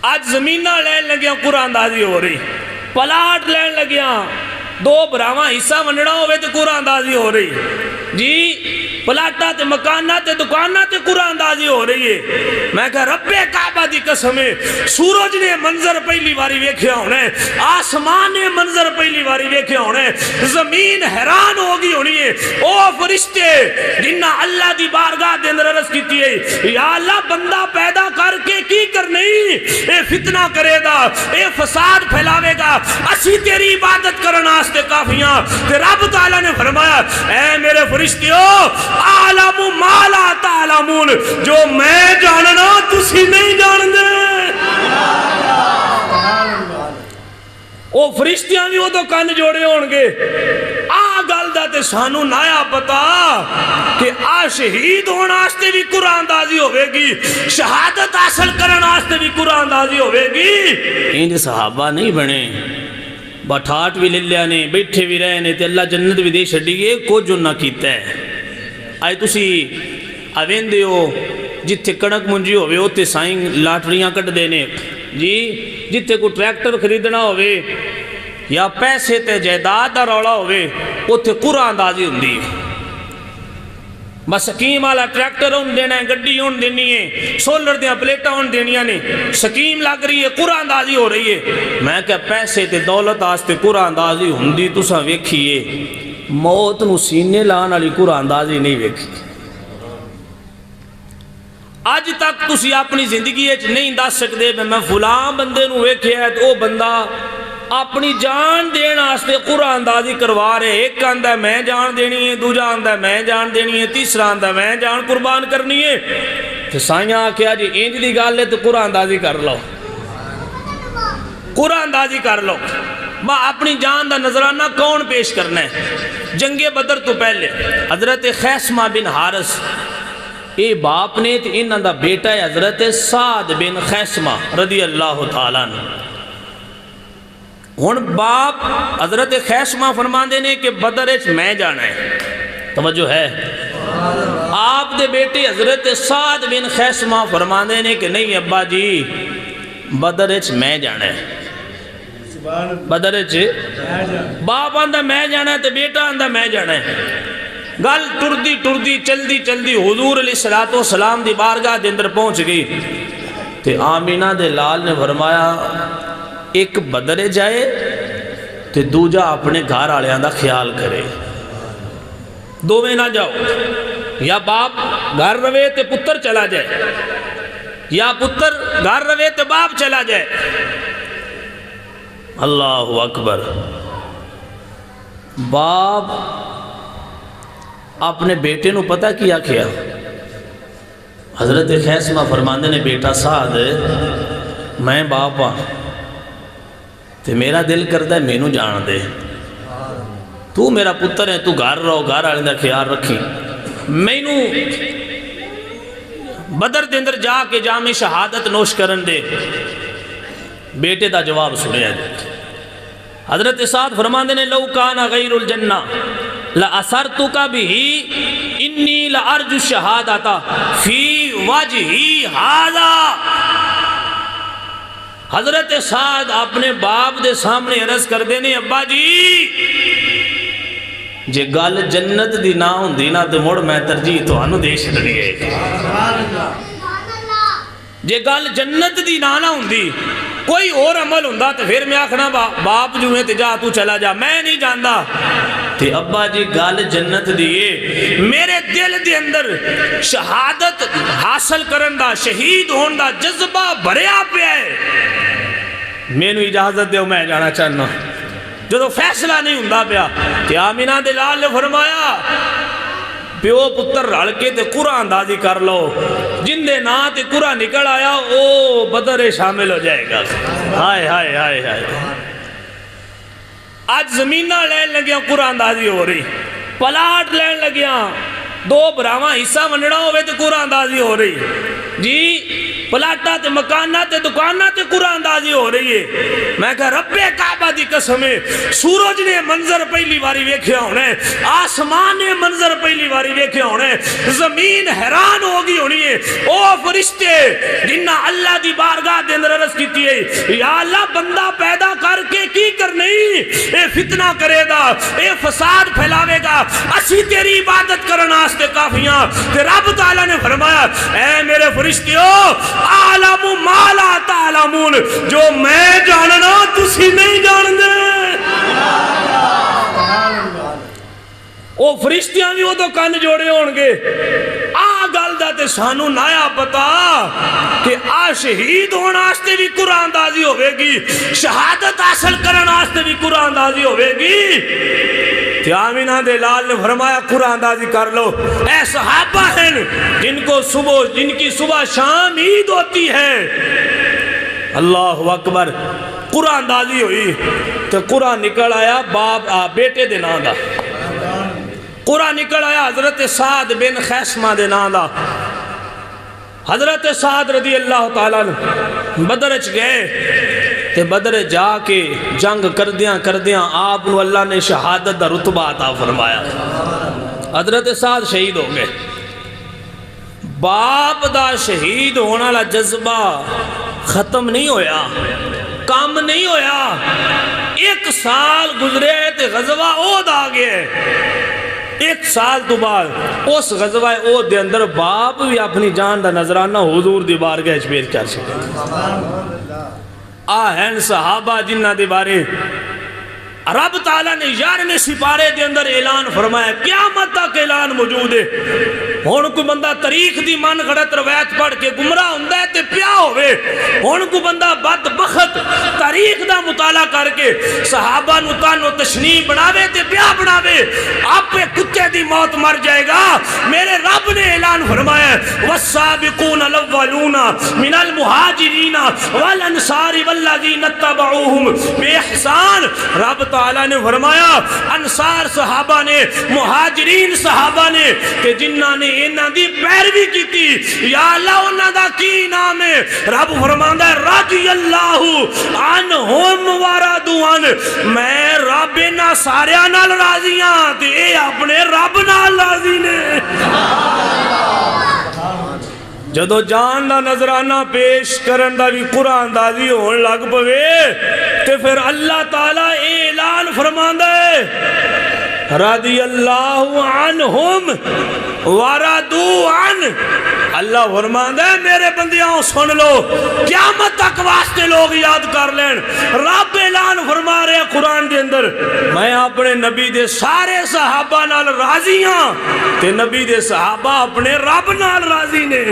آج زمینہ لین لگیاں قرآن دازی ہو رہی، پلاٹ لین لگیاں، دو براواں حصہ ونڈنا ہوئے تے قرآن دازی ہو رہی جی، پلاٹا تے مکانہ تے دکانہ تے قرآن دازی ہو رہی ہے۔ میں کہا رب کعبہ دی قسم ہے، سورج نے منظر پہلی باری ویکھیا ہونے، آسمان نے منظر پہلی باری ویکھیا ہونے، زمین حیران ہوگی ہونی ہے۔ او فرشتے جنہ اللہ دی بارگاہ دے اندر عرض کیتی ہے، یا اللہ بندہ پیدا کر کے کی کرنی، اے فتنہ کرے گا، اے فساد پھیلاوے گا، اسی تیری عبادت کرنا آستے کافیاں۔ تے رب تعالیٰ نے فرمایا اے میرے فرشتیو، عالم ما لا تعلمون، جو میں جاننا تسی نہیں جان دے۔ او فرشتیاں بھی وہ تو کان جوڑے ہونگے، گل دا تے سانو نایا پتا کہ شہید ہونا آستے بھی قرآن دازی ہوئے گی، شہادت حاصل کرنا آستے بھی قرآن دازی ہوئے گی۔ انہیں صحابہ نہیں بنے، بٹھاٹ بھی لے لیا نے، بیٹھے بھی رہنے تے اللہ جنت بھی دے چھڑیے، کو جو نہ کیتا ہے۔ آئے تسی آوین دے ہو جتے کڑک منجی ہوئے ہوتے سائیں لاٹریاں کٹ دینے جی، جتے کو ٹریکٹر خریدنا ہوئے یا پیسے تے جائیداد دا روڑا ہوئے اوتھے قرآن دازی ہوندی ہے۔ بس سکیم والا ٹریکٹر ہون دینا ہے، گڈی ہون دینی ہے، سولر دیاں پلیٹا ہون دینیاں نے، سکیم لگ رہی ہے، قرآن دازی ہو رہی ہے۔ میں کہ پیسے تے دولت آستے قرآن دازی ہوندی تساں ویکھیے، موت نو سینے لان والی قرآن دازی نہیں ویکھی۔ آج تک تسی اپنی زندگی نہیں دس سکتے میں فلاں بندے نو ویکھیا ہے تو وہ بندہ اپنی جان دین آستے قرآن دازی کروا رہے، ایک آندہ ہے میں جان دینی ہے، دوجہ آندہ ہے میں جان دینی ہے، تیسرا آندہ ہے میں جان قربان کرنی ہے۔ تو سائیاں کیا جی اینج دی گال لے تو قرآن دازی کر لو، قرآن دازی کر لو۔ ماں اپنی جان دا نظرانہ کون پیش کرنا ہے؟ جنگ بدر تو پہلے حضرت خیسمہ بن حارث اے باپ نے تو انہاں دا بیٹا ہے حضرت سعد بن خیسمہ رضی اللہ تعالیٰ عنہ۔ ہن باپ حضرت خیسمہ فرماندے نے کہ بدر اچ میں جانا ہے، توجہ ہے؟ آپ دے بیٹے حضرت سعد بن خیسمہ فرماندے نے کہ نہیں ابا جی بدر اچ میں جانا ہے، بدر اچ باپ آندہ میں جانا ہے تو بیٹا آندہ میں جانا ہے۔ گل ٹردی ٹردی چلدی چلدی حضور علیہ السلام دی بارگاہ دے اندر پہنچ گئی تے آمینہ دے لال نے فرمایا ایک بدر جائے تے دوجہ اپنے گھر آلیاں دا خیال کرے، دو میں نہ جاؤ، یا باپ گھر روے تے پتر چلا جائے، یا پتر گھر روے تے باپ چلا جائے۔ اللہ اکبر۔ باپ اپنے بیٹے نو پتہ کیا کیا؟ حضرت خیسمہ فرماندے نے بیٹا سعد میں باپ ہاں تے میرا دل کرتا ہے مینوں جان دے، تو میرا پتر ہے، تو گھر رہو، گھر آنے دا خیال رکھی، مینوں بدر دے اندر جا کے جامع شہادت نوش کرن دے۔ بیٹے دا جواب سنیا جائے۔ حضرت سعد فرماندے نے لو کان غیر الجنہ لأثرتک بھی انی لأرجو الشہادتا فی وجہی ھذا۔ حضرت سعد اپنے باپ دے سامنے عرض کر دینے ابا جی جے گل جنت دی نہ ہوندی نا تے مڑ میں ترجیح تانوں دے چھڈنی ہے۔ جے گل جنت دی نہ ہوندی کوئی اور عمل ہوندا تے پھر میں آکھنا باپ جو ہے تے جا تو چلا جا، میں نہیں جاندا۔ تے ابا جی گل جنت دیئے، میرے دل دے اندر شہادت حاصل کرن دا، شہید ہون دا جذبہ بھریا پیا ہے، میں نو اجازت دیو میں جانا چاہنا۔ جو فیصلہ نہیں ہوندا پیا کہ آمینہ دے لال نے فرمایا پیو پتر رل کے تے قرآن دازی کر لو، جن دے نا تے قرآن نکل آیا او بدر شامل ہو جائے گا۔ ہائے ہائے ہائے ہائے۔ آج زمینہ لین لگیاں قرآن دازی ہو رہی، پلاٹ لین لگیاں، دو براواں حصہ ونڈنا ہوئے تے قرآن دازی ہو رہی جی، پلاٹا تے مکانہ تے دکانہ تے قرآن دازی ہو رہی ہے۔ میں کہا رب کعبہ دی قسم ہے، سورج نے منظر پہلی باری ویکھیا ہونے، آسمان نے منظر پہلی باری ویکھیا ہونے، زمین حیران ہوگی ہونی ہے۔ او فرشتے جنہ اللہ دی بارگاہ دے اندر عرض عرض کیتی ہے یا اللہ بندہ پیدا کر کے کی کرنی اے فتنہ کرے گا اے فساد پھیلاوے گا اسی تیری عبادت کرنا واسطے کافیاں تے رب تعالیٰ نے فرمایا اے میرے فرشتیو عالم ما لا تعلمون جو میں جاننا تسی نہیں جان دے او فرشتیاں بھی وہ تو کان جوڑے ہونگے آ گل دا تے سانو نایا پتا کہ آ شہید ہونا آستے بھی قرآن دازی ہوئے گی شہادت حاصل کرنا آستے بھی قرآن دازی ہوئے گی تے آمینہ دے لال نے فرمایا قرآن دازی کر لو اے صحابہ ہیں جن کی صبح شام عید ہوتی ہے اللہ اکبر قرآن دازی ہوئی تو قرآن نکل آیا بیٹے دے نام دا قرآن نکل آیا حضرت سعد بن خیسمہ دے نام دا حضرت سعد رضی اللہ تعالیٰ بدرچ گئے تے بدر جا کے جنگ کردیاں آپ نو اللہ نے شہادت دا رتبہ عطا فرمایا حضرت سعد شہید ہو گئے باپ دا شہید ہونا لا جذبہ ختم نہیں ہویا کام نہیں ہویا 1 سال گزرے تے غزوہ احد آ گئے 1 سال تو بعد اس غزوہ احد دے اندر باپ بھی اپنی جان دا نظرانہ حضور دی بارگاہ وچ پیش کر سکے آہن صحابہ جنہ دے بارے رب تعالیٰ نے 11ویں سپارے دے اندر اعلان فرمایا قیامت تک اعلان موجود ہے ہون کو بندہ تاریخ دی من غلط روایت پڑھ کے گمراہ ہوندا ہے تے پیا ہوئے ہون کو بندہ بدبخت تاریخ دا مطالعہ کر کے صحابہ نو تانو تشنیع بناوے تے پیا بناوے آپ پہ کتے دی موت مر جائے گا میرے رب نے اعلان فرمایا والسابقون الاولون من المہاجرین والانصار والذین اتبعوہم بے احسان رب تعالیٰ نے فرمایا انصار صحابہ نے مہاجرین صحابہ نے کہ جنہاں نے انہاں دی پیروی کی تھی یا اللہ انہاں دا کی نام ہے رب فرماندا ہے رضی اللہ عنہم ورضوا عنہ میں رب انہاں ساریاں نال راضی ہاں تے اے اپنے رب نال راضی نے جدو جان دا نظرانہ پیش کرن دا بھی قرآن دازی ہون لگ پوے تے پھر اللہ تعالیٰ اعلان فرماندا ہے رضی اللہ عنہم ورضوا عنہ اللہ فرماندا ہے میرے بندیاں سن لو قیامت تک واسطے لوگ یاد کر لین رب اعلان فرما رہے ہیں قرآن دے اندر میں اپنے نبی دے سارے صحابہ نال راضی ہاں تے نبی دے صحابہ اپنے رب نال راضی نے